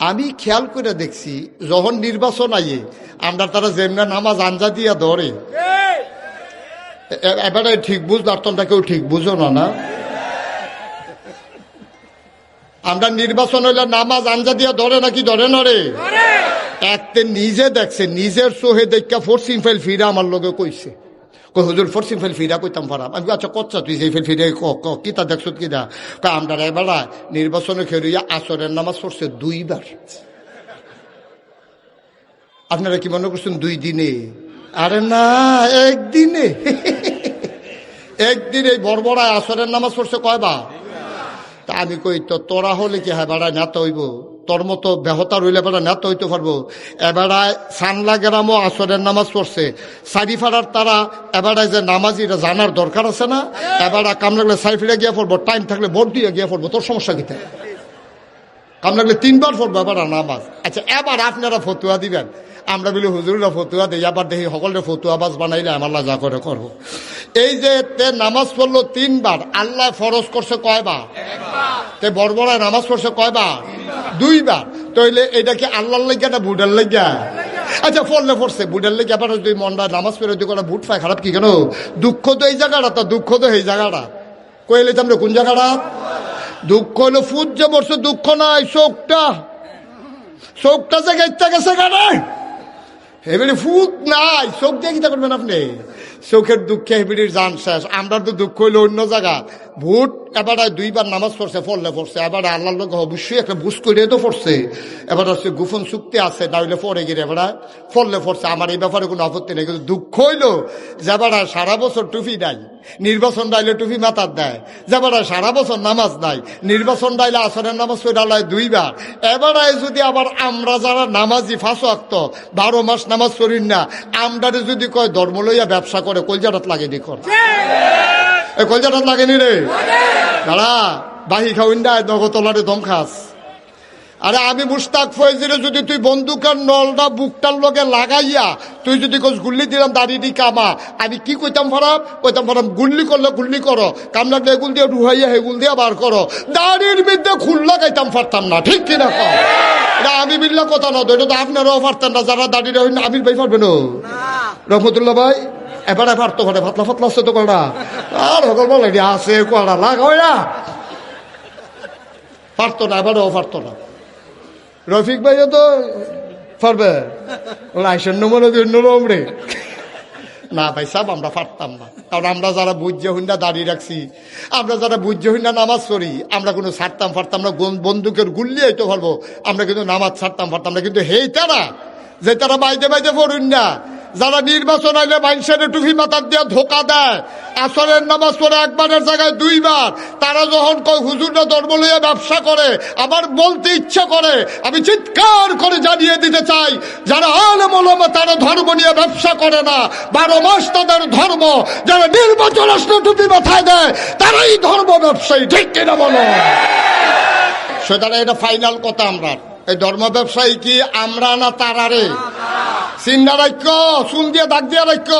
আমি খেয়াল করে দেখছি যখন নির্বাচন আইয়ে আমরা তারা যেমনা নামাজ আঞ্জা দিয়া ধরে, এবারে ঠিক বুঝলাম তোমরা কেউ ঠিক বুঝো না। আমরা নির্বাচন হইলে নামাজ আঞ্জা দিয়া ধরে নাকি ধরে না রে? একদিন নিজে দেখছে, নিজের চোহে দেখা ফোর্সিং ফাইল ফিরা আমার লগে কইছে, কই হুজুর ফোর্সিং ফাইল ফিরা কইতাম পারাম। আমি আচ্ছা কচ্ছা তুই সেই ফাইল ফিরে কিতা দেখছ কিনা? আমরা এবারা নির্বাচনে খেলিয়া আসরের নামাজ পড়ছে 2 বার। আপনারা কি মনে করছেন 2 দিনে? আরে না, একদিনে। একদিন এই বড়বড়ায় আসরের নামাজ পড়ছে কয়বার? তা আমি কই তো তোরা হলে কি হ্যাঁ বেড়ায় নেতা হইব? তোর মতো বেহতার হইলে বেড়া নেতা হইতে পারবো? এবারায় সানলা গ্রামও আসরের নামাজ পড়ছে, সারিফাড়ার তারা এবারায় যে নামাজি এটা জানার দরকার আছে না? এবারা কাম লাগলে সাইফিরা গিয়া পড়বো, টাইম থাকলে ভোট দিয়ে গিয়া পড়বো, তোর সমস্যা কি? কাম লাগলে 3 বার পড়বো এবারা নামাজ। আচ্ছা এবার আপনারা ফতুয়া দিবেন, আমরা বলি হুজুররা ফতুয়া দিই, আবার দেখি সকলের ফতুয়াবাজ বানাইলে আমার যা করে করবো। এই যে নামাজ পড়লো 3 বার, আল্লাহ ফরজ করছে কয়বার? তে বড়বড়ায় নামাজ পড়ছে কয়বার? 2 বার। তাইলে এটা কি আল্লাহর লাগিয়া না বুডার লাগিয়া? আচ্ছা পড়লে পড়ছে বুডার লাগিয়া, আবার যদি মনটা নামাজ পড়ে যদি কোনো বুট পায় খারাপ কি কেন? দুঃখ তো এই জায়গাটা, তা দুঃখ তো এই জায়গাটা। কইলে আমরা কোন জায়গাটা? দুঃখ হলো ফুট যে বসছে, দুঃখ নাই চোখটা, চোখটা যে গেছে গেছে গানে হেবিড়ি ফুট নাই, চোখ দিয়ে কিতা করবেন আপনি? চোখের দুঃখে হেবিড়ির জান শেষ। আমরা তো দুঃখ হইলো অন্য জায়গা। ভোট এবারে 2 বার নামাজ পড়ছে, পড়লে পড়ছে, এবারে আল্লাহর লোক অবশ্যই একটা বুঝ করে তো পড়ছে। এবার হচ্ছে গোপন চুক্তি আছে, না হইলে পরে গিয়ে এবারে পড়লে পড়ছে। আমার এই ব্যাপারে কোনো আপত্তি নেই, কিন্তু দুঃখ হইলো যাবারা সারা বছর টুপি নাই, নির্বাচন ডাইলে টুপি মাথার দেয়, যাবারা সারা বছর নামাজ নাই, নির্বাচন ডাইলে আসরের নামাজ পড়ালায় 2 বার। এবারে যদি আবার আমরা যারা নামাজি 5 ওয়াক্ত 12 মাস নামাজ পড়িন না, আমরা যদি কয় ধর্ম লইয়া ব্যবসা করে, কলজাটাত লাগে নি কর, কলজাটাত লাগেনি রে দাঁড়া বাহি খাউন্ডা নগতলারে দম খাস। আরে আমি মুশতাক ফয়েজিরে যদি তুই বন্দুকের নলটা বুকটার লগে লাগাইয়া তুই যদি কোচ গুল্লি দিলাম দাঁড়িয়ে দি কামা, আমি কি কইতাম ফারাম? কইতাম ফারাম গুল্লি করলে গুল্লি করো, কাম লাগলে এগুল দিয়ে ঢুহাইয়া হেগুল দিয়ে বার করো, দাড়ির বিদ্যে খুল লাগাইতাম পারতাম না, ঠিক কিনা কম? এটা আমি বিল্লা কথা না, এটা তো আপনারাও পারতেন না, যারা দাঁড়িয়ে রহিন আমির ভাই পারবেন রহমতুল্লাহ ভাই। এবারে পারতো করে ফাতলা ফাতলা আছে তো করা, আর সকল বলে আছে করা লাগাই না, পারতো না, এবারেও পারতো না। রফিক ভাইও তো পারবে, লাইসেন্স নমনে অন্যরকম রে। না ভাই সাহেব আমরা পারতাম না, কারণ আমরা যারা বুঝে হুন্ডা দাঁড়িয়ে রাখছি, আমরা যারা বুঝে হুন্ডা নামাজ পড়ি, আমরা কোনো ছাড়তাম পারতাম না, বন্দুকের গুল্লি হইতে পারবো, আমরা কিন্তু নামাজ ছাড়তাম পারতাম না। কিন্তু হেই তারা যে তারা বাইদে বাইদে পড়ুন না, যারা নির্বাচন আইলে মানুষের টুপি মাথার দিয়ে ধোকা দেয়, আসরের নামাজ পড়ে একবারের জায়গায় 2 বার, তারা যখন কয় হুজুররা ধর্ম লইয়া ব্যবসা করে, আবার বলতে ইচ্ছা করে, আমি চিৎকার করে জানিয়ে দিতে চাই, যারা আলেম ওলামা তারা ধর্ম নিয়ে ব্যবসা করে না, 12 মাস তাদের ধর্ম। যারা নির্বাচন আসলে টুপি মাথায় দেয় তারাই ধর্ম ব্যবসায়ী, ঠিক কিনা বলো? সুতরাং এটা ফাইনাল কথা। আমরা এই ধর্ম ব্যবসায়ী কি আমরা না তারা রে? চিন্তা রাখ্য, চুল দিয়ে দাগ দিয়ে রাখ্য।